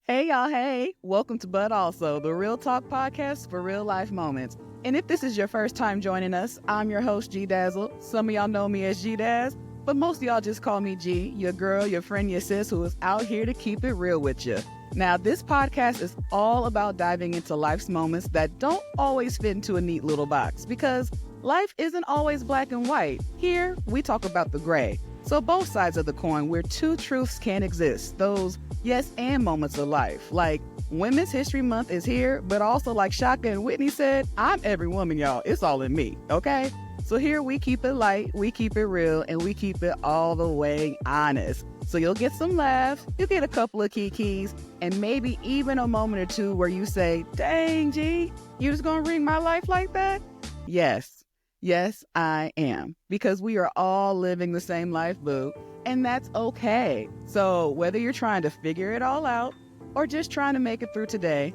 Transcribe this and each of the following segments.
Hey, y'all. Hey, welcome to But Also, the Real Talk podcast for real life moments. And if this is your first time joining us, I'm your host, G Dazzle. Some of y'all know me as G Daz, but most of y'all just call me G, your girl, your friend, your sis, who is out here to keep it real with you. Now, this podcast is all about diving into life's moments that don't always fit into a neat little box because life isn't always black and white. Here, we talk about the gray. So both sides of the coin where two truths can exist, those yes and moments of life. Like Women's History Month is here, but also like Shaka and Whitney said, I'm every woman, y'all. It's all in me, okay? So here we keep it light, we keep it real, and we keep it all the way honest. So you'll get some laughs, you'll get a couple of kikis, and maybe even a moment or two where you say, dang, G, you just gonna ring my life like that? Yes, I am. Because we are all living the same life, boo. And that's okay. So whether you're trying to figure it all out or just trying to make it through today,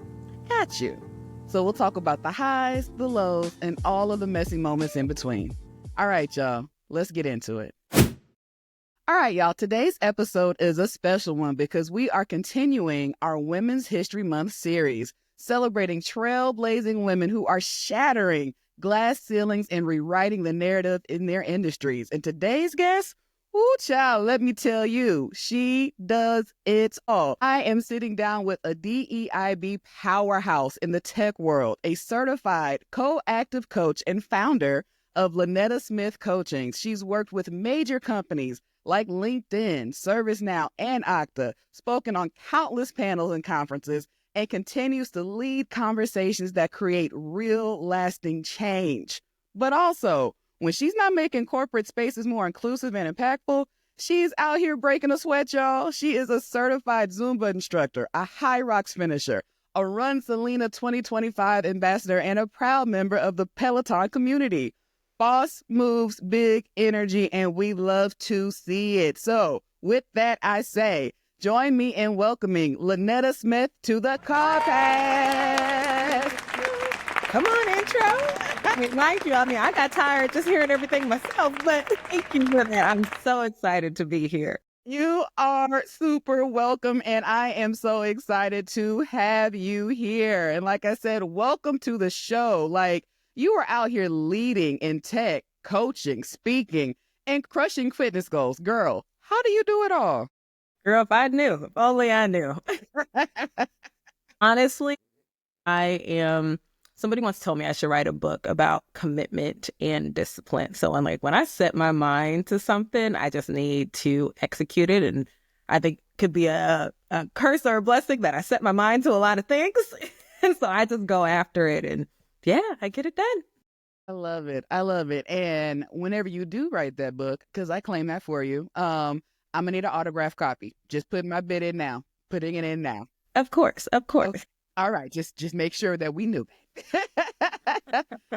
got you. So we'll talk about the highs, the lows, and all of the messy moments in between. All right, y'all, let's get into it. All right, y'all, today's episode is a special one because we are continuing our Women's History Month series, celebrating trailblazing women who are shattering glass ceilings and rewriting the narrative in their industries. And today's guest, ooh, child, let me tell you, she does it all. I am sitting down with a DEIB powerhouse in the tech world, a certified co-active coach and founder of Lynnetta Smith Coaching. She's worked with major companies like LinkedIn, ServiceNow, and Okta, spoken on countless panels and conferences, and continues to lead conversations that create real lasting change. But also, when she's not making corporate spaces more inclusive and impactful, she's out here breaking a sweat, y'all. She is a certified Zumba instructor, a Hyrox finisher, a Run Selena 2025 ambassador, and a proud member of the Peloton community. Boss moves, big energy, and we love to see it. So with that, I say, join me in welcoming Lynnetta Smith to the podcast. Come on, intro. Thank you. I got tired just hearing everything myself, but thank you for that. I'm so excited to be here. You are super welcome, and I am so excited to have you here. And like I said, welcome to the show. Like, you are out here leading in tech, coaching, speaking, and crushing fitness goals. Girl, how do you do it all? Girl, if I knew, if only I knew. Honestly, somebody once told me I should write a book about commitment and discipline. So I'm like, when I set my mind to something, I just need to execute it. And I think it could be a curse or a blessing that I set my mind to a lot of things. And so I just go after it and yeah, I get it done. I love it. And whenever you do write that book, because I claim that for you, I'm going to need an autographed copy. Just putting my bid in now. Putting it in now. Of course. Okay. All right. Just make sure that we knew.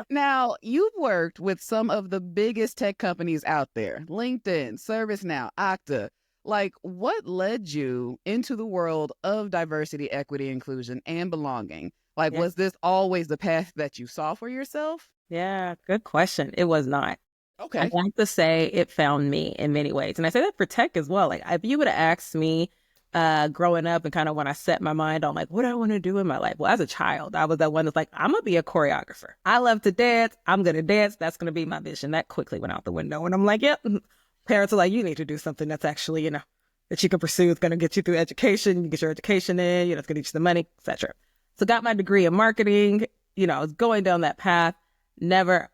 Now, you've worked with some of the biggest tech companies out there. LinkedIn, ServiceNow, Okta. Like, what led you into the world of diversity, equity, inclusion, and belonging? Like, was this always the path that you saw for yourself? Yeah, good question. It was not. Okay. I'd like to say it found me in many ways. And I say that for tech as well. Like, if you would have asked me growing up and kind of when I set my mind on like, what do I want to do in my life? Well, as a child, I was that one that's like, I'm going to be a choreographer. I love to dance. I'm going to dance. That's going to be my vision. That quickly went out the window. And I'm like, yep. Parents are like, you need to do something that's actually, that you can pursue. It's going to get you through education. You get your education in, it's going to get you the money, etc. So got my degree in marketing, I was going down that path. Never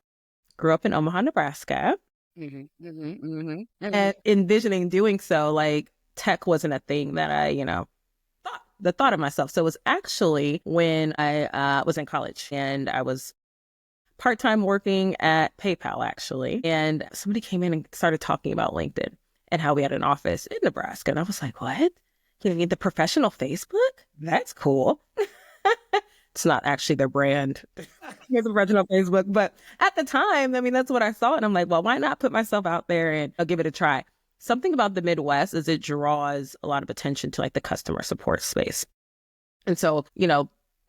grew up in Omaha, Nebraska. And envisioning doing so, like tech wasn't a thing that I, thought of myself. So it was actually when I was in college and I was part-time working at PayPal actually. And somebody came in and started talking about LinkedIn and how we had an office in Nebraska. And I was like, what? You need the professional Facebook? That's cool. It's not actually their brand. It's the original Facebook. But at the time, that's what I saw. And I'm like, well, why not put myself out there and I'll give it a try? Something about the Midwest is it draws a lot of attention to like the customer support space. And so,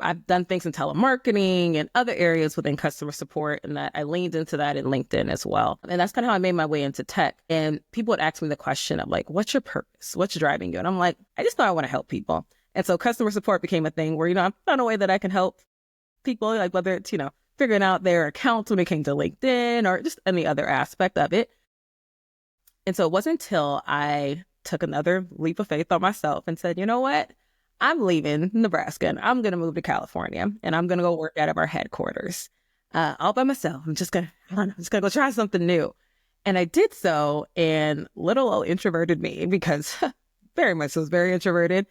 I've done things in telemarketing and other areas within customer support, and that I leaned into that in LinkedIn as well. And that's kind of how I made my way into tech. And people would ask me the question of like, what's your purpose? What's driving you? And I'm like, I just know I want to help people. And so customer support became a thing where, I found a way that I can help people, like whether it's, figuring out their accounts when it came to LinkedIn or just any other aspect of it. And so it wasn't until I took another leap of faith on myself and said, you know what? I'm leaving Nebraska and I'm going to move to California and I'm going to go work out of our headquarters all by myself. I'm just going to go try something new. And I did so, and little old introverted me, because very much was very introverted,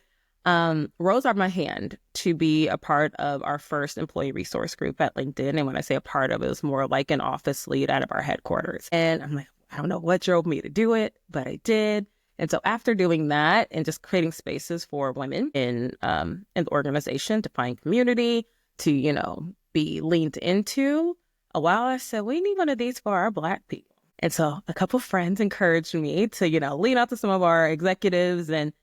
rose up my hand to be a part of our first employee resource group at LinkedIn. And when I say a part of it, was more like an office lead out of our headquarters. And I'm like, I don't know what drove me to do it, but I did. And so after doing that and just creating spaces for women in the organization to find community, to, be leaned into, a while I said, we need one of these for our Black people. And so a couple of friends encouraged me to, lean out to some of our executives and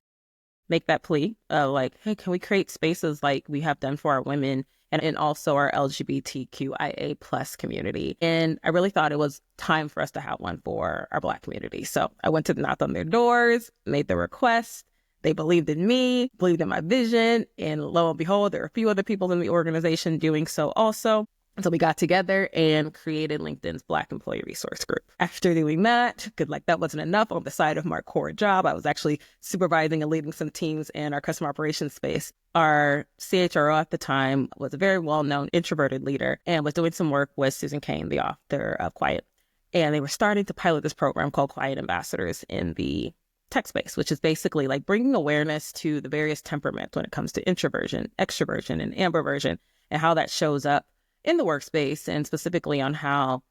make that plea of like, hey, can we create spaces like we have done for our women and also our LGBTQIA plus community? And I really thought it was time for us to have one for our Black community. So I went to knock on their doors, made the request. They believed in me, believed in my vision. And lo and behold, there are a few other people in the organization doing so also. So we got together and created LinkedIn's Black Employee Resource Group. After doing that, that wasn't enough on the side of my core job. I was actually supervising and leading some teams in our customer operations space. Our CHRO at the time was a very well-known introverted leader and was doing some work with Susan Cain, the author of Quiet. And they were starting to pilot this program called Quiet Ambassadors in the tech space, which is basically like bringing awareness to the various temperaments when it comes to introversion, extroversion, and ambiversion, and how that shows up in the workspace, and specifically on how,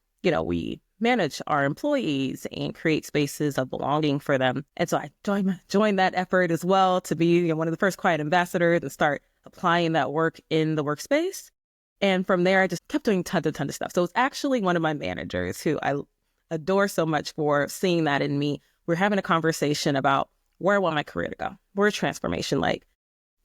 we manage our employees and create spaces of belonging for them. And so I joined that effort as well to be one of the first Quiet ambassadors and start applying that work in the workspace. And from there, I just kept doing tons of stuff. So it's actually one of my managers who I adore so much for seeing that in me. We're having a conversation about where I want my career to go. Where's transformation like?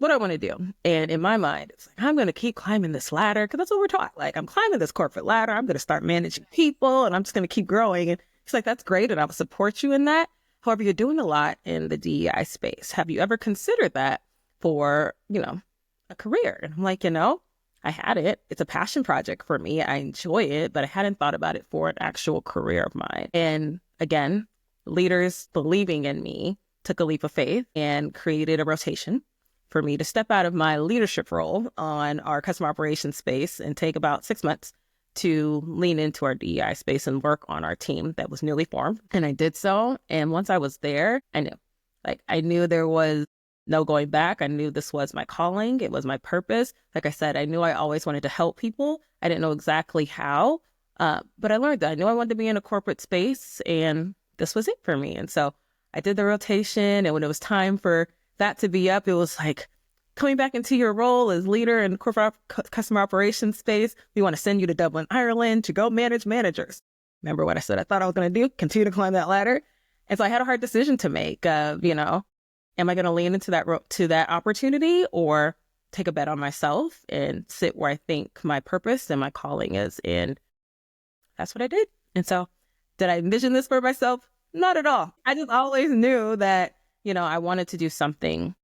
What I want to do. And in my mind, it's like, I'm going to keep climbing this ladder because that's what we're taught. Like, I'm climbing this corporate ladder. I'm going to start managing people and I'm just going to keep growing. And it's like, that's great. And I will support you in that. However, you're doing a lot in the DEI space. Have you ever considered that for, a career? And I'm like, I had it. It's a passion project for me. I enjoy it, but I hadn't thought about it for an actual career of mine. And again, leaders believing in me took a leap of faith and created a rotation for me to step out of my leadership role on our customer operations space and take about 6 months to lean into our DEI space and work on our team that was newly formed. And I did so. And once I was there, I knew there was no going back. I knew this was my calling. It was my purpose. Like I said, I knew I always wanted to help people. I didn't know exactly how, but I learned that I knew I wanted to be in a corporate space and this was it for me. And so I did the rotation. And when it was time for that to be up, it was like coming back into your role as leader in corporate customer operations space. We want to send you to Dublin, Ireland to go manage managers. Remember what I said I thought I was going to do? Continue to climb that ladder. And so I had a hard decision to make of, am I going to lean into that opportunity or take a bet on myself and sit where I think my purpose and my calling is? And that's what I did. And so did I envision this for myself? Not at all. I just always knew that I wanted to do something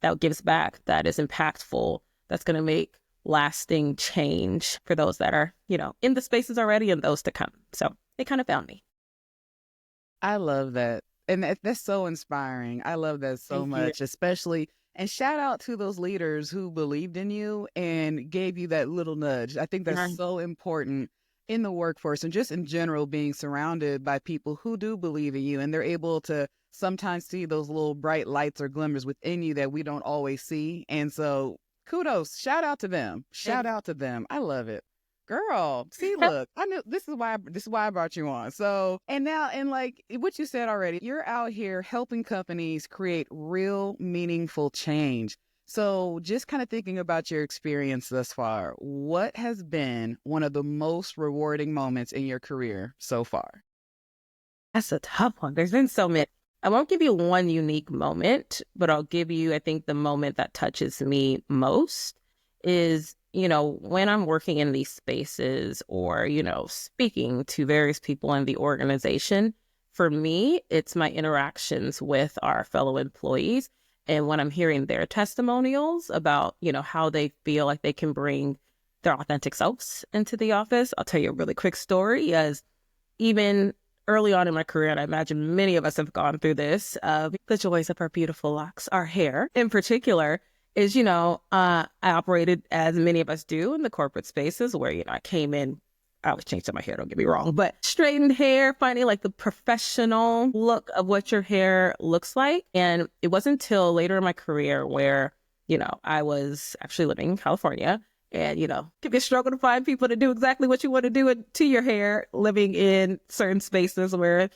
that gives back, that is impactful, that's going to make lasting change for those that are, in the spaces already and those to come. So they kind of found me. I love that. And that's so inspiring. I love that so much, especially. And shout out to those leaders who believed in you and gave you that little nudge. I think that's so important in the workforce and just in general, being surrounded by people who do believe in you and they're able to sometimes see those little bright lights or glimmers within you that we don't always see. And so kudos, shout out to them. Shout out to them. I love it. Girl, see, look, I knew this is why I brought you on. So, and now, and like what you said already, you're out here helping companies create real meaningful change. So just kind of thinking about your experience thus far, what has been one of the most rewarding moments in your career so far? That's a tough one. There's been so many. I won't give you one unique moment, but I'll give you, I think the moment that touches me most is, when I'm working in these spaces or, speaking to various people in the organization. For me, it's my interactions with our fellow employees And when I'm hearing their testimonials about, how they feel like they can bring their authentic selves into the office, I'll tell you a really quick story. As even early on in my career, and I imagine many of us have gone through this, the joys of our beautiful locks, our hair in particular, is, I operated, as many of us do, in the corporate spaces where, I came in, I always changed up my hair, don't get me wrong, but straightened hair, finding like the professional look of what your hair looks like. And it wasn't until later in my career where, I was actually living in California. And, it can be a struggle to find people to do exactly what you want to do to your hair, living in certain spaces where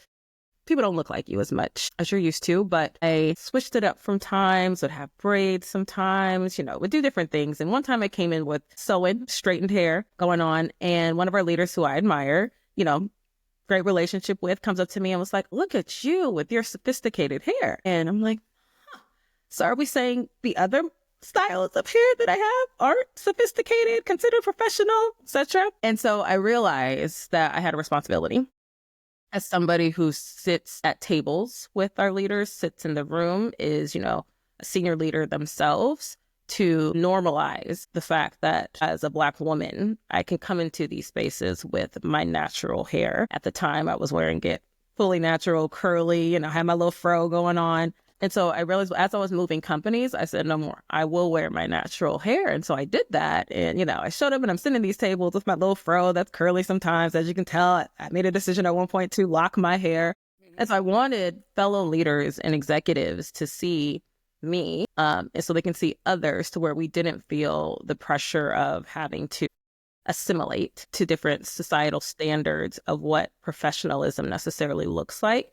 people don't look like you as much as you're used to. But I switched it up from times, would have braids sometimes, would do different things. And one time I came in with sewing, straightened hair going on. And one of our leaders who I admire, great relationship with, comes up to me and was like, "Look at you with your sophisticated hair." And I'm like, so are we saying the other styles of hair that I have aren't sophisticated, considered professional, etc.? And so I realized that I had a responsibility as somebody who sits at tables with our leaders, sits in the room, is, a senior leader themselves, to normalize the fact that as a Black woman, I can come into these spaces with my natural hair. At the time, I was wearing it fully natural, curly, had my little fro going on. And so I realized as I was moving companies, I said, no more, I will wear my natural hair. And so I did that. And, I showed up and I'm sitting at these tables with my little fro that's curly sometimes. As you can tell, I made a decision at one point to lock my hair. And so I wanted fellow leaders and executives to see me, and so they can see others, to where we didn't feel the pressure of having to assimilate to different societal standards of what professionalism necessarily looks like,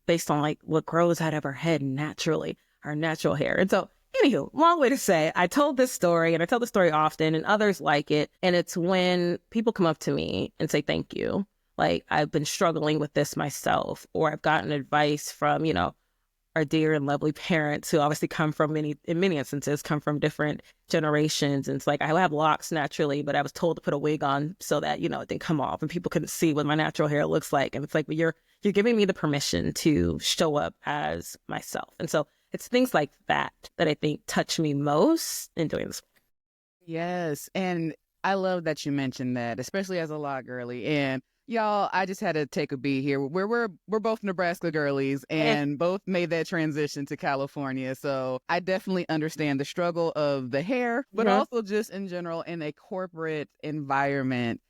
based on like what grows out of our head naturally, our natural hair. And so, anywho, long way to say, I told this story, and I tell the story often, and others like it. And it's when people come up to me and say, "Thank you. Like, I've been struggling with this myself," or I've gotten advice from, our dear and lovely parents who obviously come from in many instances, come from different generations. And it's like, I have locks naturally, but I was told to put a wig on so that, it didn't come off and people couldn't see what my natural hair looks like. And it's like, but you're giving me the permission to show up as myself. And so it's things like that I think touch me most in doing this. Yes. And I love that you mentioned that, especially as a lock girly. And y'all, I just had to take a beat here. We're both Nebraska girlies and both made that transition to California. So I definitely understand the struggle of the hair, but also just in general in a corporate environment.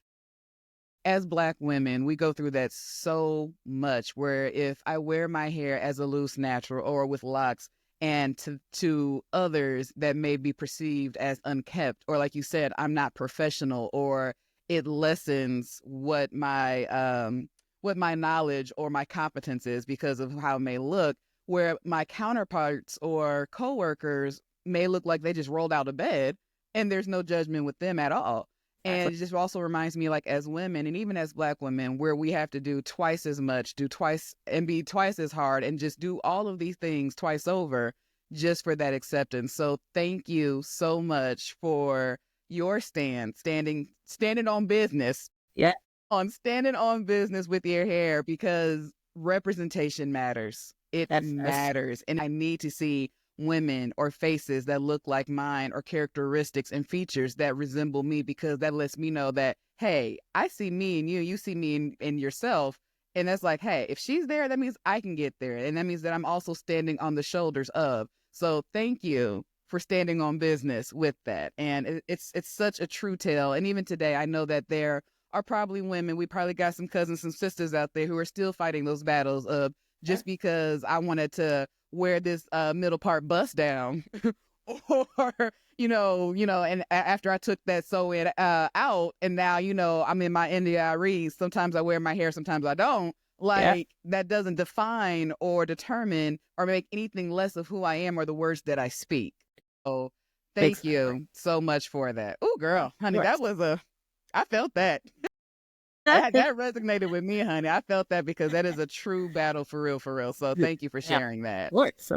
As Black women, we go through that so much, where if I wear my hair as a loose natural or with locks, and to others that may be perceived as unkept, or like you said, I'm not professional, or it lessens what my knowledge or my competence is because of how it may look, where my counterparts or coworkers may look like they just rolled out of bed and there's no judgment with them at all. And it just also reminds me, like, as women and even as Black women, where we have to do twice as much, do twice and be twice as hard and just do all of these things twice over just for that acceptance. So thank you so much for your standing on business. Yeah. On standing on business with your hair, because representation matters. It matters. And I need to see women or faces that look like mine, or characteristics and features that resemble me, because that lets me know that, hey, I see me in you, you see me in yourself. And that's like, hey, if she's there, that means I can get there. And that means that I'm also standing on the shoulders of. So thank you for standing on business with that. And it's such a true tale. And even today, I know that there are probably women, we probably got some cousins and sisters out there who are still fighting those battles of, just because I wanted to wear this middle part bust down or, and after I took that sew-in out, and now, I'm in my NDIREs, sometimes I wear my hair, sometimes I don't. That doesn't define or determine or make anything less of who I am or the words that I speak. So thank you so much for that. Oh, girl, honey, I felt that. That resonated with me, honey. I felt that, because that is a true battle for real. So thank you for sharing that. Of course.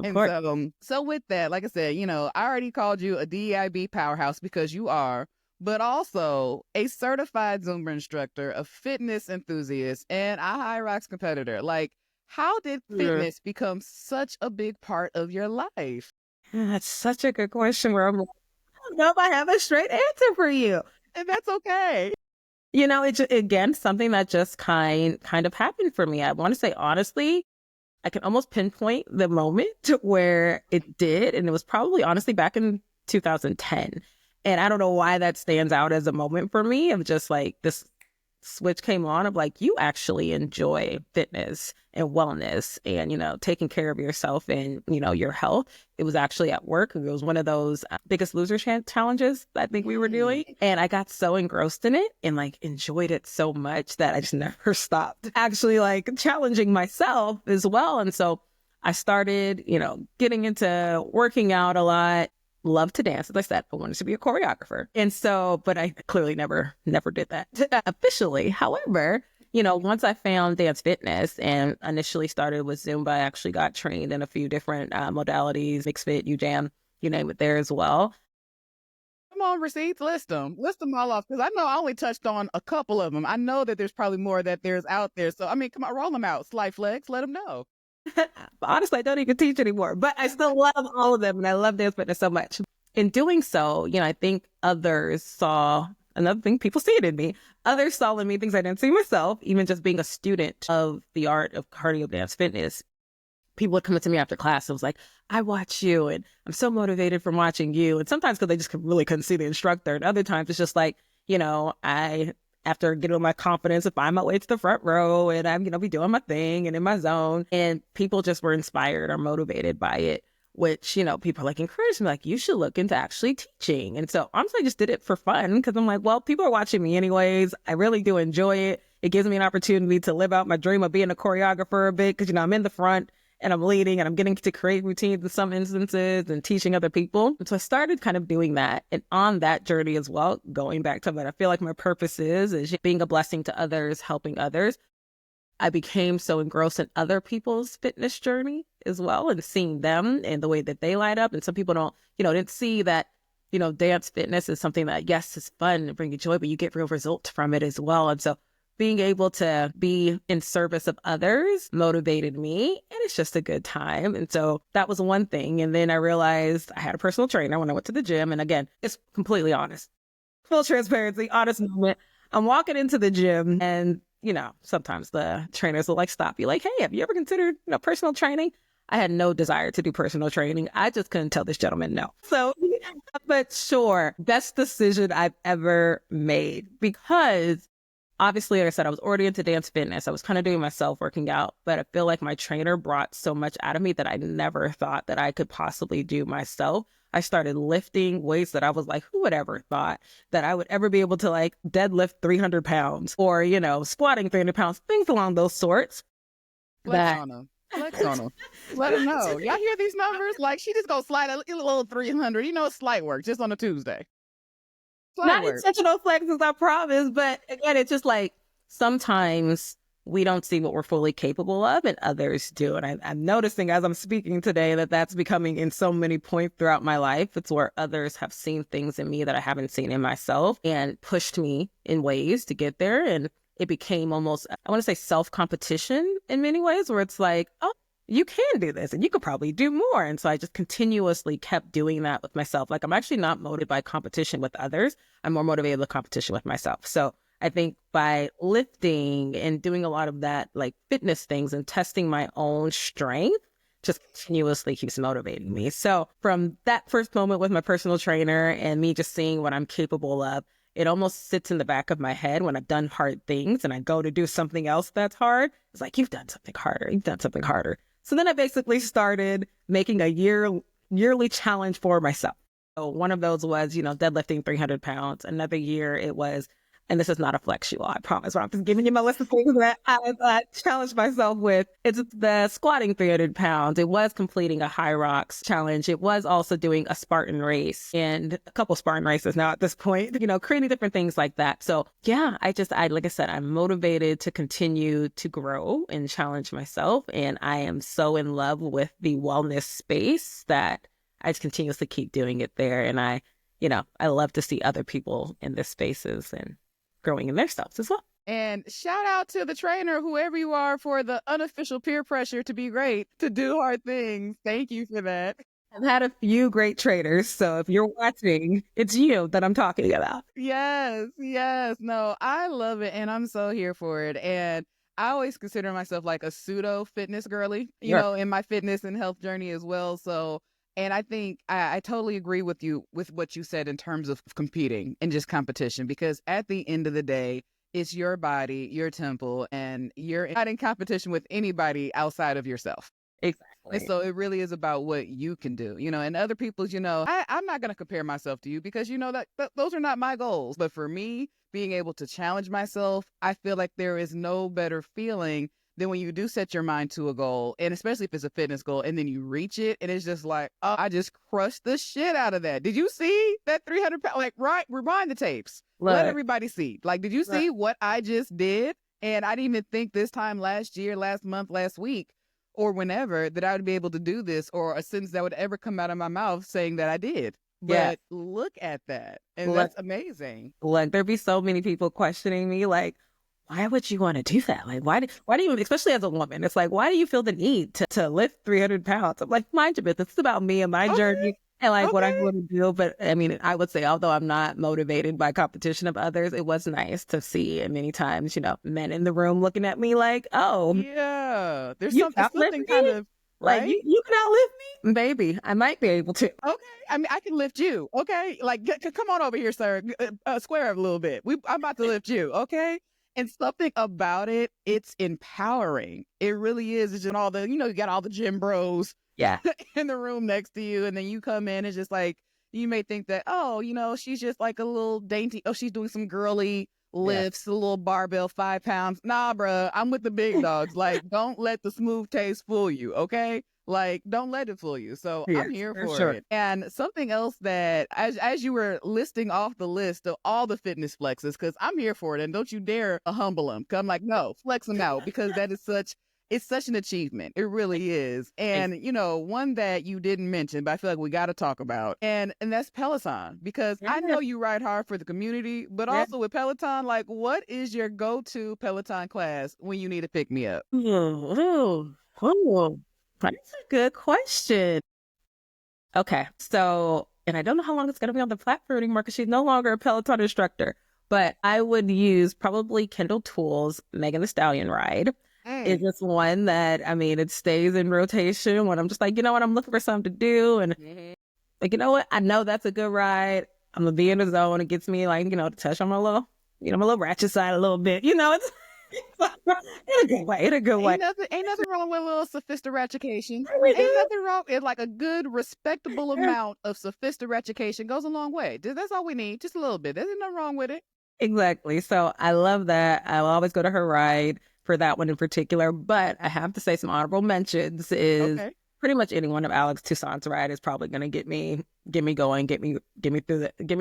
So with that, like I said, I already called you a DEIB powerhouse, because you are, but also a certified Zumba instructor, a fitness enthusiast, and a Hyrox competitor. Like, how did fitness become such a big part of your life? That's such a good question where I'm like, I don't know if I have a straight answer for you. And that's okay. It's again something that just kind of happened for me. I want to say honestly, I can almost pinpoint the moment where it did, and it was probably honestly back in 2010. And I don't know why that stands out as a moment for me of just like this switch came on of like, you actually enjoy fitness and wellness and, taking care of yourself and, your health. It was actually at work. It was one of those biggest loser challenges I think we were doing. And I got so engrossed in it and like enjoyed it so much that I just never stopped actually like challenging myself as well. And so I started, getting into working out a lot. Love to dance. As I said, I wanted to be a choreographer. And so, but I clearly never did that officially. However, once I found dance fitness and initially started with Zumba, I actually got trained in a few different modalities, mixed fit, UJAM, you name it there as well. Come on, receipts, list them all off. Because I know I only touched on a couple of them. I know that there's probably more that there's out there. So, I mean, come on, roll them out. Sly Flex, let them know. Honestly, I don't even teach anymore, but I still love all of them. And I love dance fitness so much. In doing so, I think others saw another thing, people see it in me. Others saw in me things I didn't see myself, even just being a student of the art of cardio dance fitness. People would come up to me after class and was like, I watch you and I'm so motivated from watching you. And sometimes because they just really couldn't see the instructor. And other times it's just like, after getting my confidence, I find my way to the front row and I'm, be doing my thing and in my zone. And people just were inspired or motivated by it, which, people like encouraged me, like, you should look into actually teaching. And so honestly, I just did it for fun because I'm like, well, people are watching me anyways. I really do enjoy it. It gives me an opportunity to live out my dream of being a choreographer a bit because, I'm in the front and I'm leading and I'm getting to create routines in some instances and teaching other people. And so I started kind of doing that. And on that journey as well, going back to what I feel like my purpose is being a blessing to others, helping others. I became so engrossed in other people's fitness journey as well and seeing them and the way that they light up. And some people didn't see that, dance fitness is something that, yes, is fun and bring you joy, but you get real results from it as well. And so being able to be in service of others motivated me, and it's just a good time. And so that was one thing. And then I realized I had a personal trainer when I went to the gym. And again, it's completely honest, full transparency, honest moment. I'm walking into the gym and, sometimes the trainers will like stop you like, hey, have you ever considered, personal training? I had no desire to do personal training. I just couldn't tell this gentleman no. So, but sure, best decision I've ever made because obviously, like I said, I was already into dance fitness. I was kind of doing myself working out, but I feel like my trainer brought so much out of me that I never thought that I could possibly do myself. I started lifting weights that I was like, who would ever thought that I would ever be able to like deadlift 300 pounds or, squatting 300 pounds, things along those sorts. Flex on them. Flex on them. Let them know. Y'all hear these numbers? Like, she just go slide a little 300. Slight work just on a Tuesday. Not intentional flexes, I promise. But again, it's just like sometimes we don't see what we're fully capable of and others do. And I'm noticing as I'm speaking today that that's becoming in so many points throughout my life. It's where others have seen things in me that I haven't seen in myself and pushed me in ways to get there. And it became almost, I want to say self-competition in many ways where it's like, oh, you can do this and you could probably do more. And so I just continuously kept doing that with myself. Like I'm actually not motivated by competition with others. I'm more motivated with competition with myself. So I think by lifting and doing a lot of that, like fitness things and testing my own strength, just continuously keeps motivating me. So from that first moment with my personal trainer and me just seeing what I'm capable of, it almost sits in the back of my head when I've done hard things and I go to do something else that's hard. It's like, you've done something harder. You've done something harder. So then I basically started making a yearly challenge for myself. So one of those was, deadlifting 300 pounds. Another year it was, and this is not a flex, you all, I promise. I'm just giving you my list of things that I challenged myself with. It's the squatting 300 pounds. It was completing a Hyrox challenge. It was also doing a Spartan race and a couple Spartan races now at this point, creating different things like that. So yeah, I like I said, I'm motivated to continue to grow and challenge myself. And I am so in love with the wellness space that I just continuously keep doing it there. And I love to see other people in this spaces and growing in their selves as well. And shout out to the trainer, whoever you are, for the unofficial peer pressure to be great, to do hard things. Thank you for that. I've had a few great trainers. So if you're watching, it's you that I'm talking about. Yes, yes. No, I love it and I'm so here for it. And I always consider myself like a pseudo fitness girly, Sure. in my fitness and health journey as well. So, and I think I totally agree with you with what you said in terms of competing and just competition, because at the end of the day, it's your body, your temple, and you're not in competition with anybody outside of yourself. And Exactly. so it really is about what you can do, and other people's, I'm not going to compare myself to you because those are not my goals. But for me, being able to challenge myself, I feel like there is no better feeling than when you do set your mind to a goal. And especially if it's a fitness goal and then you reach it and it's just like, oh, I just crushed the shit out of that. Did you see that 300 pounds? Like, right, rewind the tapes. Let Look, everybody see. Like, did you look. see what I just did? And I didn't even think this time last year, last month, last week, or whenever that I would be able to do this, or a sentence that would ever come out of my mouth saying that I did. Yeah. But look at that. And Look, that's amazing. look, there'd be so many people questioning me, like, why would you want to do that? Like, why do you, especially as a woman, it's like, why do you feel the need to lift 300 pounds? I'm like, mind your business. It's about me and my Okay. journey and like what I Okay. want to do. But I mean, I would say, although I'm not motivated by competition of others, it was nice to see, and many times, men in the room looking at me like, oh, Yeah. There's you can outlift something kind me? of, Like, right? you can outlift me? Maybe. I might be able to. Okay. I mean, I can lift you. Okay. Like, come on over here, sir. Square up a little bit. I'm about to lift you. Okay. And something about it, it's empowering. It really is. It's just all the, you got all the gym bros Yeah. in the room next to you. And then you come in and just like, you may think that, oh, she's just like a little dainty. Oh, she's doing some girly Yeah. lifts, a little barbell, 5 pounds. Nah, bruh, I'm with the big dogs. Like, don't let the smooth taste fool you. Okay. Like, don't let it fool you. So I'm Yes, here for for sure. it. And something else that, as you were listing off the list of all the fitness flexes, because I'm here for it, and don't you dare humble them. Cause I'm like, no, flex them out, because that is it's such an achievement. It really is. And one that you didn't mention, but I feel like we got to talk about, and that's Peloton, because I Yeah. know you ride hard for the community, but Yeah. also with Peloton, like, what is your go-to Peloton class when you need to pick me up? Oh, that's a good question. Okay, so, and I don't know how long it's going to be on the platform anymore because she's no longer a Peloton instructor, but I would use probably Kendall Tools' Megan the Stallion ride. It's just one that, I mean, it stays in rotation when I'm just like, you know what, I'm looking for something to do. And like, you know what, I know that's a good ride. I'm going to be in the zone. It gets me like, to touch on my little, my little ratchet side a little bit, it's in a good way, in a good way. Ain't nothing wrong with a little sophistication. We Ain't do. nothing wrong. It's like a good, respectable amount of sophistication goes a long way. That's all we need. Just a little bit. There's nothing wrong with it. Exactly. So I love that. I'll always go to her ride for that one in particular. But I have to say some honorable mentions is Okay. pretty much any one of Alex Toussaint's ride is probably going to get me going, get me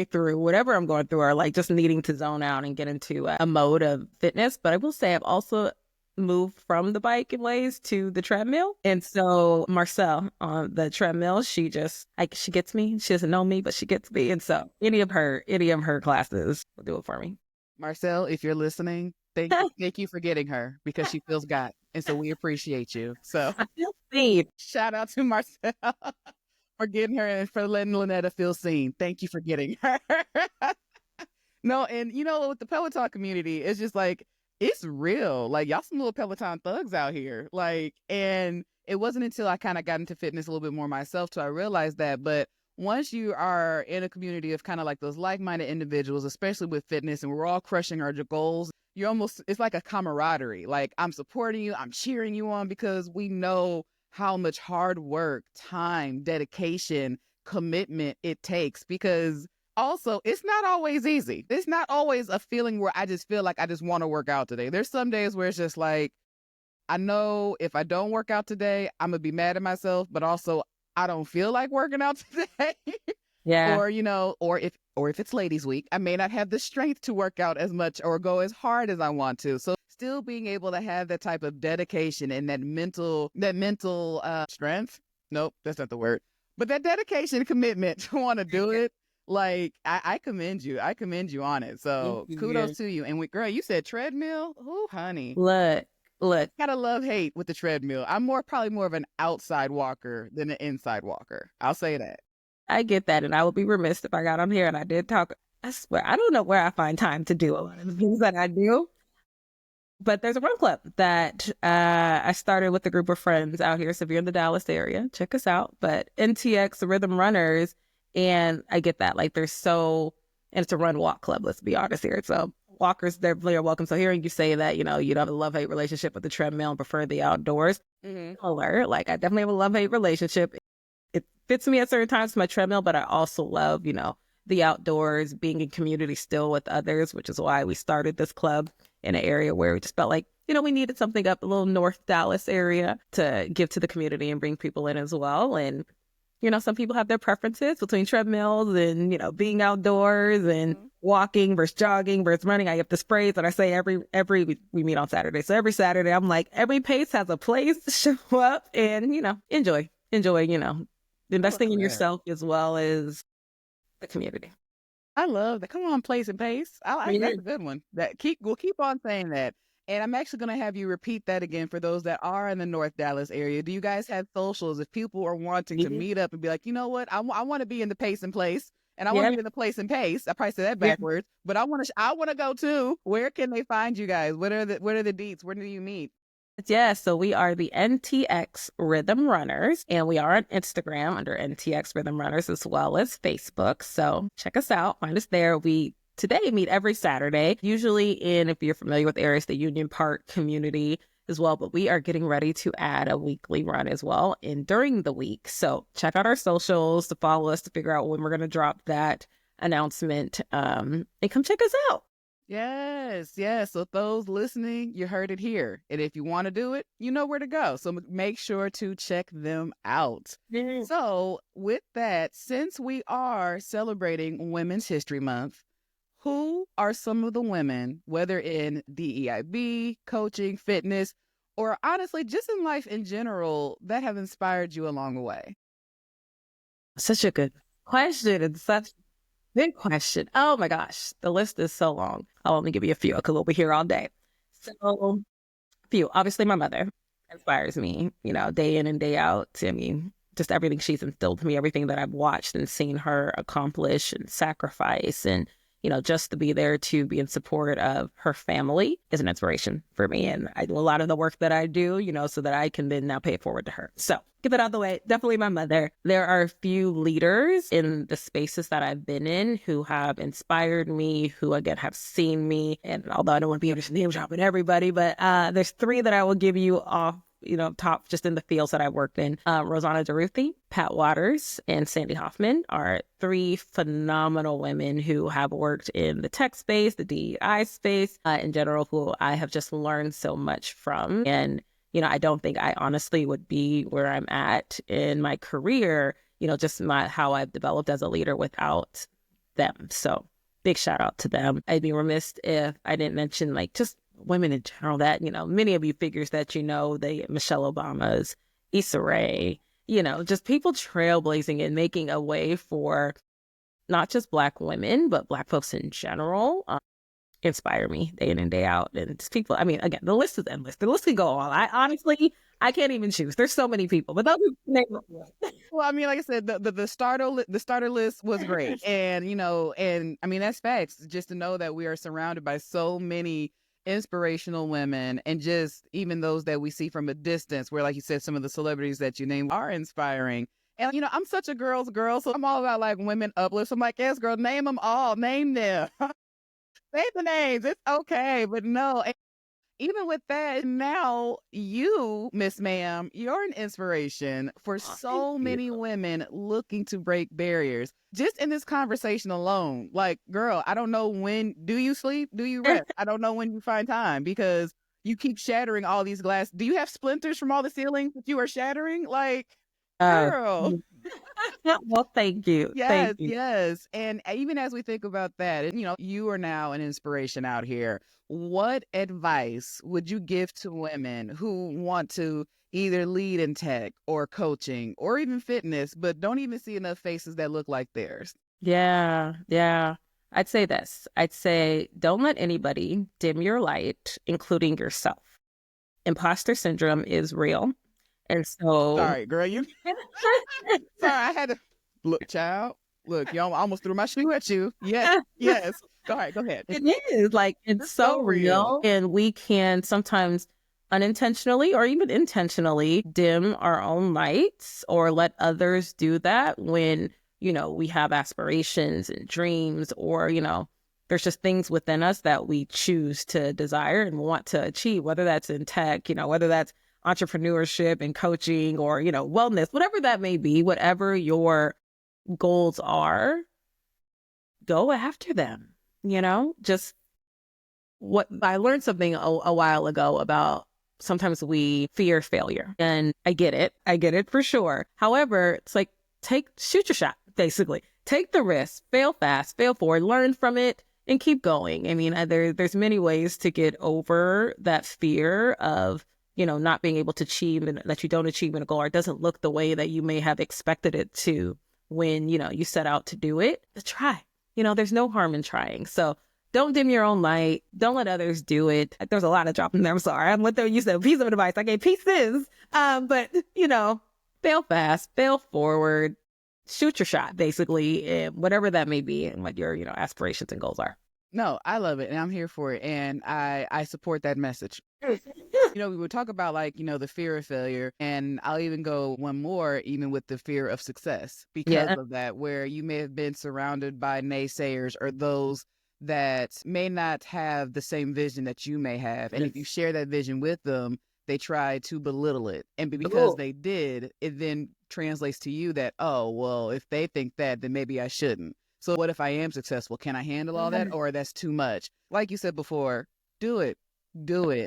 through whatever I'm going through, or like just needing to zone out and get into a mode of fitness. But I will say I've also moved from the bike and ways to the treadmill. And so Marcel on the treadmill, she just she gets me. She doesn't know me, but she gets me. And so any of her classes will do it for me. Marcel, if you're listening, thank you for getting her, because she feels God. And so we appreciate you. So I feel seen. shout out to Marcel for getting her and for letting Lynnetta feel seen. Thank you for getting her. No, and with the Peloton community, it's just like, it's real. Like, y'all some little Peloton thugs out here. Like, and it wasn't until I kind of got into fitness a little bit more myself till I realized that. But once you are in a community of kind of like those like-minded individuals, especially with fitness, and we're all crushing our goals, it's like a camaraderie. Like, I'm supporting you, I'm cheering you on, because we know how much hard work, time, dedication, commitment it takes. Because also, it's not always easy. It's not always a feeling where I just feel like I just want to work out today. There's some days where it's just like, I know if I don't work out today, I'm going to be mad at myself, but also I don't feel like working out today. Yeah. Or, or if it's ladies week, I may not have the strength to work out as much or go as hard as I want to. So still being able to have that type of dedication and that mental strength. Nope, that's not the word. But that dedication, commitment to want to do it. Like, I commend you. I commend you on it. So kudos to you. And girl, you said treadmill. Oh, honey. Look, Look, Gotta love hate with the treadmill. I'm probably more of an outside walker than an inside walker. I'll say that. I get that, and I would be remiss if I got on here and I did talk. I swear, I don't know where I find time to do a lot of the things that I do. But there's a run club that I started with a group of friends out here. So if you're in the Dallas area, check us out. But NTX Rhythm Runners, and I get that. Like and it's a run walk club, let's be honest here. So walkers, they're welcome. So hearing you say that, you don't have a love-hate relationship with the treadmill and prefer the outdoors. Alert. Like I definitely have a love-hate relationship. It fits me at certain times to my treadmill, but I also love, the outdoors, being in community still with others, which is why we started this club in an area where we just felt like, we needed something up a little North Dallas area to give to the community and bring people in as well. And, some people have their preferences between treadmills and, being outdoors and walking versus jogging versus running. I have this phrase that I say we meet on Saturday. So every Saturday, I'm like, every pace has a place to show up and, enjoy, investing in yourself as well as the community. I love that. Come on, place and pace. That's a good one. We'll keep on saying that. And I'm actually going to have you repeat that again for those that are in the North Dallas area. Do you guys have socials if people are wanting to meet up and be like, you know what, I want to be in the pace and place, and I want to be in the place and pace. I probably said that backwards, but I want to go too. Where can they find you guys? What are the deets? Where do you meet? Yeah, so we are the NTX Rhythm Runners, and we are on Instagram under NTX Rhythm Runners as well as Facebook. So check us out, find us there. We today meet every Saturday, usually if you're familiar with areas, the Union Park community as well. But we are getting ready to add a weekly run as well during the week. So check out our socials to follow us to figure out when we're going to drop that announcement, and come check us out. Yes. So those listening, you heard it here. And if you want to do it, you know where to go. So make sure to check them out. So with that, since we are celebrating Women's History Month, who are some of the women, whether in DEIB, coaching, fitness, or honestly, just in life in general, that have inspired you along the way? Such a good question and such big question. Oh my gosh, the list is so long. I'll only give you a few because we'll be here all day. So, a few. Obviously, my mother inspires me, day in and day out. I mean, just everything she's instilled to me, everything that I've watched and seen her accomplish and sacrifice, and just to be there to be in support of her family is an inspiration for me. And I do a lot of the work that I do, so that I can then now pay it forward to her. So get that out of the way. Definitely my mother. There are a few leaders in the spaces that I've been in who have inspired me, who again have seen me. And although I don't want to be able to name dropping everybody, but there's three that I will give you off top just in the fields that I worked in. Rosanna DeRuthi, Pat Waters, and Sandy Hoffman are three phenomenal women who have worked in the tech space, the DEI space, in general, who I have just learned so much from. And, I don't think I honestly would be where I'm at in my career, just how I've developed as a leader without them. So big shout out to them. I'd be remiss if I didn't mention just women in general that, many of you figures that the Michelle Obamas, Issa Rae, just people trailblazing and making a way for not just Black women, but Black folks in general, inspire me day in and day out. And just people, again, the list is endless. The list can go on. I can't even choose. There's so many people, but those well, like I said, the starter list was great. And, that's facts. Just to know that we are surrounded by so many inspirational women, and just even those that we see from a distance, where, like you said, some of the celebrities that you named are inspiring. And, I'm such a girl's girl, so I'm all about women uplift. So I'm like, yes, girl, name them all, name them. Say the names, it's okay. But no, even with that, now you, Miss Ma'am, you're an inspiration for so many women looking to break barriers. Just in this conversation alone, girl, I don't know when, do you sleep? Do you rest? I don't know when you find time, because you keep shattering all these glass. Do you have splinters from all the ceilings that you are shattering? Girl. Well, thank you. Yes. And even as we think about that, you are now an inspiration out here. What advice would you give to women who want to either lead in tech or coaching or even fitness, but don't even see enough faces that look like theirs? Yeah. I'd say this. I'd say don't let anybody dim your light, including yourself. imposter syndrome is real. And so Sorry, girl, you sorry, I had to look, child. Look, you almost threw my shoe at you. Yes, yes. Go ahead. it is like, it's so real. And we can sometimes unintentionally or even intentionally dim our own lights or let others do that when, we have aspirations and dreams, or, there's just things within us that we choose to desire and want to achieve, whether that's in tech, whether that's entrepreneurship and coaching, or, wellness, whatever that may be, whatever your goals are, go after them. Just what I learned something a while ago about sometimes we fear failure, and I get it for sure. However, it's like, shoot your shot, basically. Take the risk, fail fast, fail forward, learn from it, and keep going. I mean, there's many ways to get over that fear of, not being able to achieve, and that you don't achieve in a goal, or it doesn't look the way that you may have expected it to when, you set out to do it. Try. There's no harm in trying. So don't dim your own light. Don't let others do it. There's a lot of dropping there. I'm sorry. I'm letting you say a piece of advice. I gave pieces. But, fail fast, fail forward, shoot your shot, basically, whatever that may be, and what your, aspirations and goals are. No, I love it, and I'm here for it, and I support that message. We would talk about the fear of failure, and I'll even go one more, even with the fear of success, because of that, where you may have been surrounded by naysayers or those that may not have the same vision that you may have. And if you share that vision with them, they try to belittle it. And because they did, it then translates to you that, oh, well, if they think that, then maybe I shouldn't. So what if I am successful? Can I handle all that? Or that's too much? Like you said before, do it.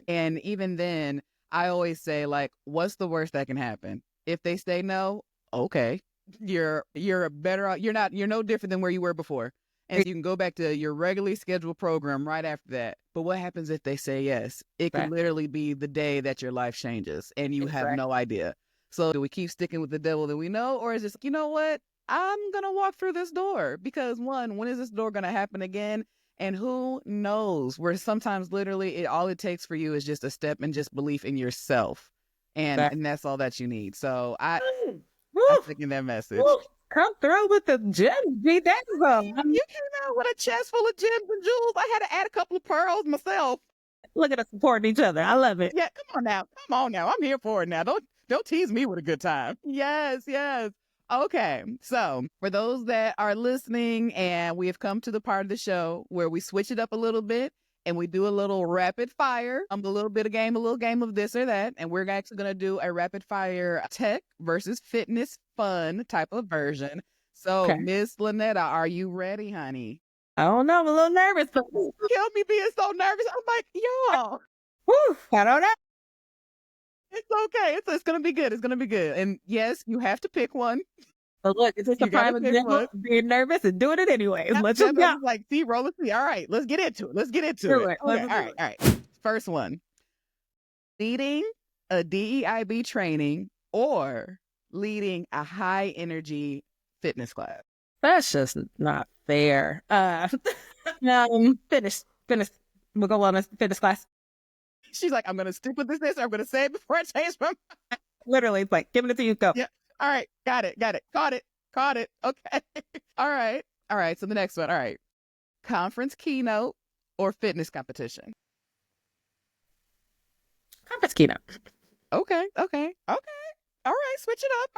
And even then, I always say, what's the worst that can happen? If they say no, okay, you're better. You're no different than where you were before. And you can go back to your regularly scheduled program right after that. But what happens if they say yes? It could literally be the day that your life changes and you have no idea. So do we keep sticking with the devil that we know? Or is it, you know what? I'm going to walk through this door because when is this door going to happen again? And who knows, where sometimes literally all it takes for you is just a step and just belief in yourself. And that's all that you need. So I'm thinking that message. Come through with the gems, G Dazzle. You came out with a chest full of gems and jewels. I had to add a couple of pearls myself. Look at us supporting each other. I love it. Yeah, come on now. I'm here for it now. Don't tease me with a good time. Yes. Okay, so for those that are listening, and we have come to the part of the show where we switch it up a little bit and we do a little rapid fire, a little game of this or that. And we're actually going to do a rapid fire tech versus fitness fun type of version. So Miss Lynnetta, are you ready, honey? I don't know. I'm a little nervous. But... Kill me being so nervous. I'm like, y'all. I don't know. It's okay. It's going to be good. It's going to be good. And yes, you have to pick one. But look, it's just a prime example of being nervous and doing it anyway. Let's just go. Like, see, roll with me. All right, let's get into it. Okay, all right. First one. Leading a DEIB training or leading a high energy fitness class. That's just not fair. Fitness. We'll go on a fitness class. She's like, I'm going to stick with this, or I'm going to say it before I change my mind. Literally, it's like, giving it to you, go. Yeah. All right. Got it. Caught it. Okay. All right. So the next one. All right. Conference keynote or fitness competition? Conference keynote. Okay. All right. Switch it up.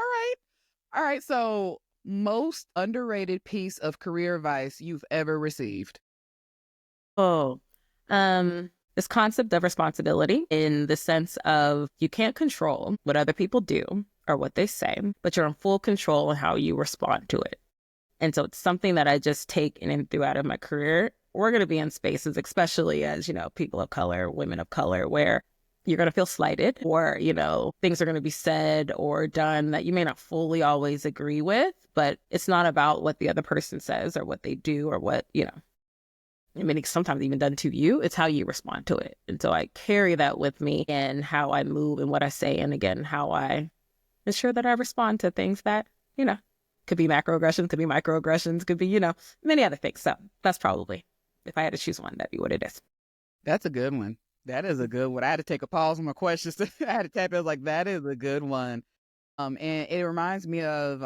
All right. So most underrated piece of career advice you've ever received? This concept of responsibility, in the sense of you can't control what other people do or what they say, but you're in full control of how you respond to it. And so it's something that I just take in and throughout of my career. We're going to be in spaces, especially as, people of color, women of color, where you're going to feel slighted, or, things are going to be said or done that you may not fully always agree with, but it's not about what the other person says or what they do or what, I mean, it's sometimes even done to you. It's how you respond to it. And so I carry that with me in how I move and what I say. And again, how I ensure that I respond to things that, could be macroaggressions, could be microaggressions, could be, many other things. So that's probably, if I had to choose one, that'd be what it is. That's a good one. That is a good one. I had to take a pause on my questions. I had to tap it. I was like, that is a good one. And it reminds me of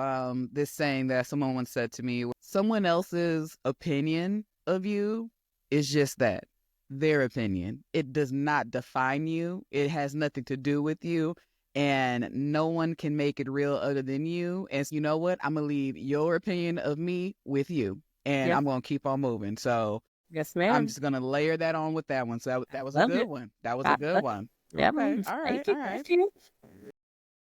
this saying that someone once said to me: someone else's opinion of you is just that, their opinion. It does not define you. It has nothing to do with you. And no one can make it real other than you. And you know what? I'm going to leave your opinion of me with you. And Yes. I'm going to keep on moving. So Yes, I'm ma'am. just going to layer that on with that one. So that was a Love good it. one. That was a I good love one. it. Yeah, Okay. ma'am. All right. Thank you. All right. Thank you.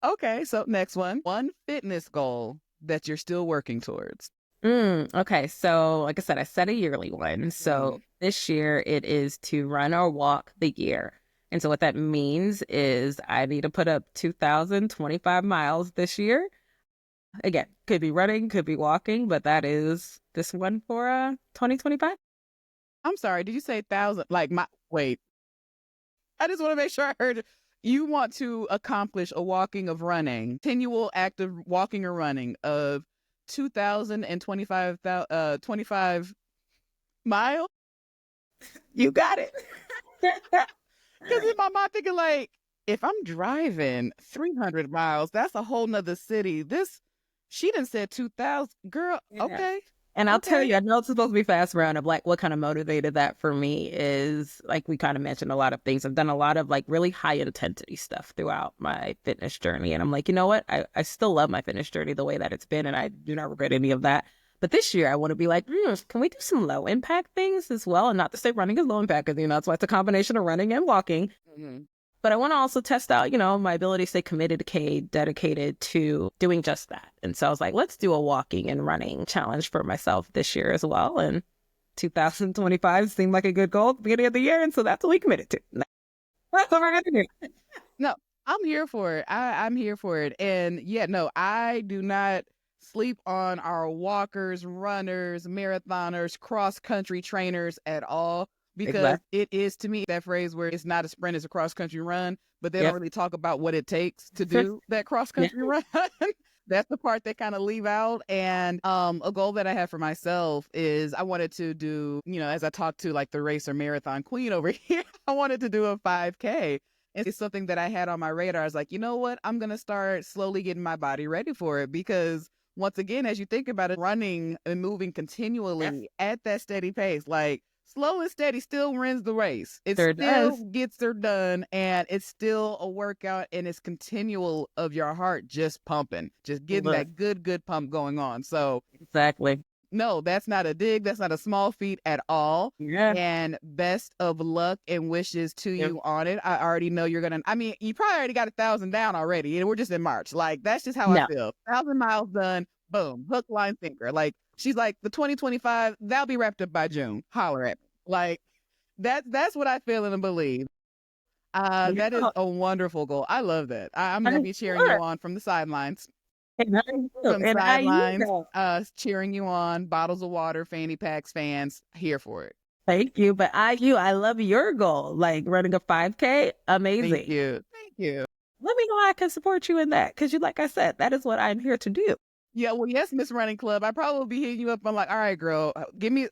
Okay, so next one. One fitness goal that you're still working towards. Okay, so like I said, I set a yearly one. So this year it is to run or walk the year. And so what that means is I need to put up 2,025 miles this year. Again, could be running, could be walking, but that is this one for 2025. I'm sorry, did you say 1,000? Wait, I just want to make sure I heard it. You want to accomplish a walking of running, continual active walking or running of 2,025 25 miles? You got it. Because in my mind, thinking like, if I'm driving 300 miles, that's a whole nother city. She done said 2,000. Girl, Yeah. okay. And I'll tell Okay. you, I know it's supposed to be fast round of like what kind of motivated that for me is like we kind of mentioned a lot of things. I've done a lot of like really high intensity stuff throughout my fitness journey. And I'm like, you know what? I still love my fitness journey the way that it's been, and I do not regret any of that. But this year I want to be like, can we do some low impact things as well? And not to say running is low impact, because that's why it's a combination of running and walking. Mm-hmm. But I want to also test out, my ability to stay committed, dedicated to doing just that. And so I was like, let's do a walking and running challenge for myself this year as well. And 2025 seemed like a good goal at the beginning of the year. And so that's what we committed to. That's what we're going to do. No, I'm here for it. I'm here for it. And yeah, no, I do not sleep on our walkers, runners, marathoners, cross country trainers at all, because Exactly. it is, to me, that phrase where it's not a sprint, it's a cross country run, but they Yep. don't really talk about what it takes to do that cross country run. That's the part they kind of leave out. And a goal that I have for myself is I wanted to do, as I talked to like the racer marathon queen over here, I wanted to do a 5K. It's something that I had on my radar. I was like, you know what? I'm going to start slowly getting my body ready for it, because once again, as you think about it, running and moving continually at that steady pace, like slow and steady still wins the race. It Sure still does. gets her done, and it's still a workout, and it's continual of your heart just pumping, just getting Look, that good pump going on. So exactly. no, that's not a dig. That's not a small feat at all. Yeah. And best of luck and wishes to Yep. you on it. I already know you're going to, you probably already got 1,000 down already. And we're just in March. Like, that's just how I No. feel. 1,000 miles done. Boom. Hook, line, sinker. Like, she's like, the 2025, that'll be wrapped up by June. Holler at me. Like, that's what I feel and believe. That is a wonderful goal. I love that. I'm going to be cheering you on from the sidelines. From And sidelines, cheering you on, bottles of water, fanny packs, fans, here for it. Thank you. But I love your goal, like running a 5K. Amazing. Thank you. Thank you. Let me know how I can support you in that, because like I said, that is what I'm here to do. Yeah, well, yes, Miss Running Club. I probably will be hitting you up. I'm like, all right, girl,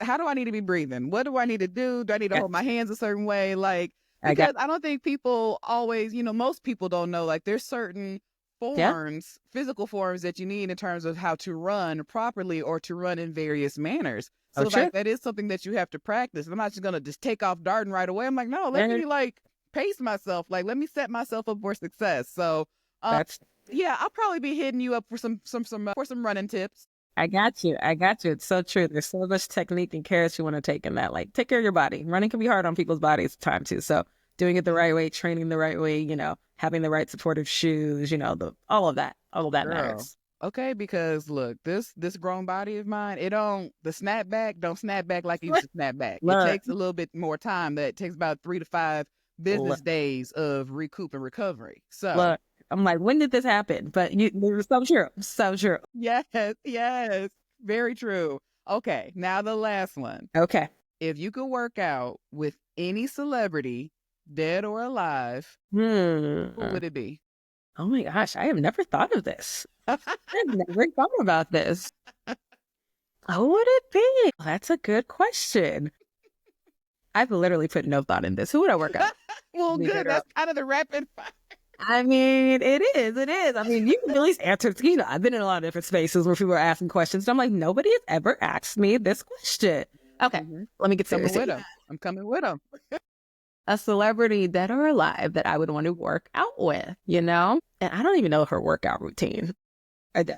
how do I need to be breathing? What do I need to do? Do I need to hold my hands a certain way? Like, because I don't think people always, most people don't know, like, there's certain forms, physical forms that you need in terms of how to run properly or to run in various manners. So like that is something that you have to practice. I'm not just gonna just take off darting right away. I'm like, no, let me like pace myself. Like, let me set myself up for success. So yeah, I'll probably be hitting you up for some running tips. I got you. It's so true. There's so much technique and care you want to take in that. Like, take care of your body. Running can be hard on people's bodies at times too. So doing it the right way, training the right way, having the right supportive shoes, all of that matters. Okay, because look, this grown body of mine, the snapback don't snap back like it used to snap back. It takes a little bit more time. That takes about 3 to 5 business days of recoup and recovery. So I'm like, when did this happen? But there's so true. So true. Yes, very true. Okay, now the last one. Okay. If you could work out with any celebrity, dead or alive, who would it be? Oh my gosh, I have never thought of this. I've never thought about this. Who would it be? That's a good question. I've literally put no thought in this. Who would I work out? Well, good. That's kind of the rapid fire. I mean, it is. It is. I mean, you can at least answer. You know, I've been in a lot of different spaces where people are asking questions. And I'm like, nobody has ever asked me this question. Okay, let me get Coming serious. with them. I'm coming with them. A celebrity dead or alive that I would want to work out with, you know? And I don't even know her workout routine. And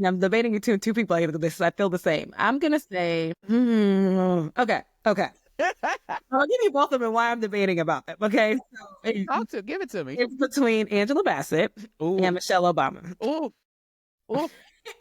I'm debating between two people. I feel the same. I'm going to say, okay. I'll give you both of them and why I'm debating about them, okay? So, give it to me. It's between Angela Bassett and Michelle Obama. Ooh.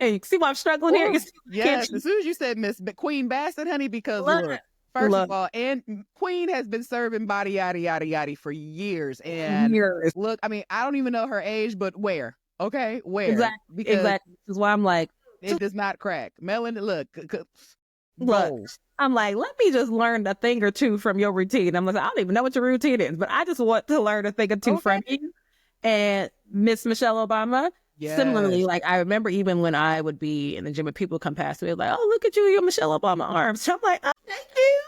Hey, you see why I'm struggling here? Yes, as soon as you said Miss Queen Bassett, honey, because look, first of all, and Queen has been serving body yada yada yada for years. And look, I mean, I don't even know her age, but where? Okay, where? Exactly. This is why I'm like, it does not crack. Melanie, look. I'm like, let me just learn a thing or two from your routine. I'm like, I don't even know what your routine is, but I just want to learn a thing or two from you. And Miss Michelle Obama, similarly, like I remember even when I would be in the gym and people come past me, like, oh, look at you, your Michelle Obama arms. So I'm like, oh, thank you.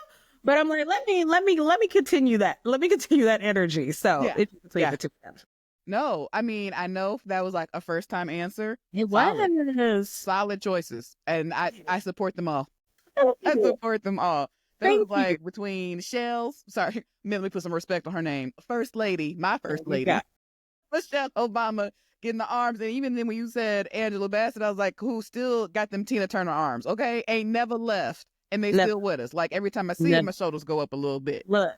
But I'm like, let me continue that. Let me continue that energy. So it's between the two of them. No, I mean, I know that was like a first time answer. It was solid choices, and I support them all. I support them all. That was like between Shells. Sorry, let me put some respect on her name. First Lady, my First Lady, Michelle Obama, getting the arms. And even then when you said Angela Bassett, I was like, who still got them Tina Turner arms? Okay, ain't never left, and they still with us. Like every time I see them, my shoulders go up a little bit. Look,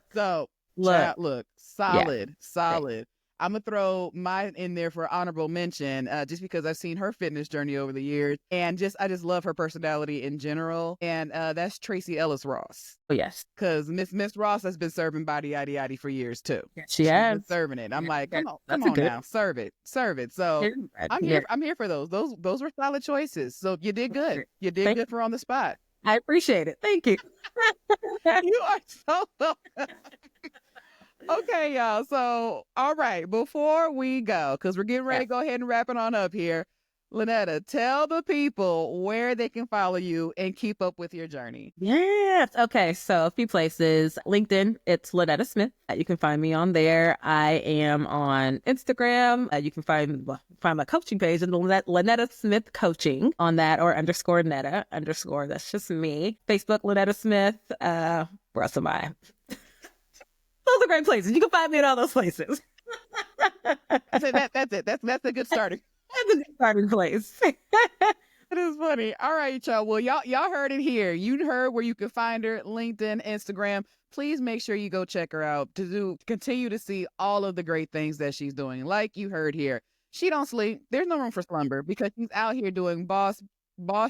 solid. I'm going to throw mine in there for honorable mention, just because I've seen her fitness journey over the years. And I just love her personality in general. And that's Tracy Ellis Ross. Oh, yes. Because Miss Ross has been serving body yaddy yaddy for years, too. Yes, she has. Been serving it. I'm like, come on now. Serve it. So I'm here for those. Those were solid choices. So you did good. You did good for On the Spot. I appreciate it. Thank you. You are so welcome. Okay, y'all. So, all right, before we go, because we're getting ready to go ahead and wrap it on up here, Lynnetta, tell the people where they can follow you and keep up with your journey. Yes. Okay. So a few places. LinkedIn, it's Lynnetta Smith. You can find me on there. I am on Instagram. You can find my coaching page and Lynnetta Smith Coaching on that, or _Netta _ that's just me. Facebook, Lynnetta Smith. Where else am I? Those are great places. You can find me in all those places. That's it. That's a good starting. That's a good starting place. It is funny. All right, y'all. Well, y'all heard it here. You heard where you can find her: LinkedIn, Instagram. Please make sure you go check her out to continue to see all of the great things that she's doing. Like you heard here, she don't sleep. There's no room for slumber because she's out here doing boss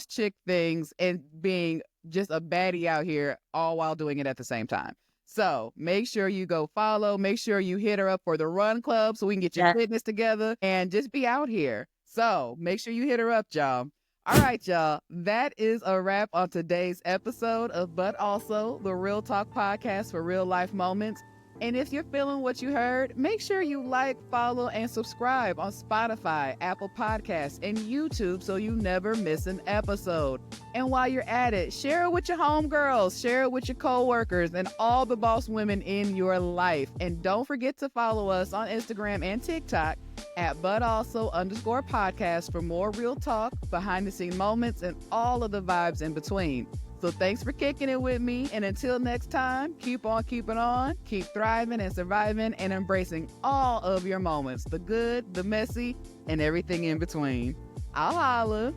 chick things and being just a baddie out here, all while doing it at the same time. So make sure you go follow. Make sure you hit her up for the run club so we can get your fitness together and just be out here. So make sure you hit her up, y'all. All right, y'all. That is a wrap on today's episode of But Also, the Real Talk podcast for real life moments. And if you're feeling what you heard, make sure you like, follow, and subscribe on Spotify, Apple Podcasts, and YouTube so you never miss an episode. And while you're at it, share it with your homegirls, share it with your coworkers, and all the boss women in your life. And don't forget to follow us on Instagram and TikTok at @ButAlso_podcast for more real talk, behind the scene moments, and all of the vibes in between. So thanks for kicking it with me. And until next time, keep on keeping on, keep thriving and surviving and embracing all of your moments, the good, the messy, and everything in between. I'll holla.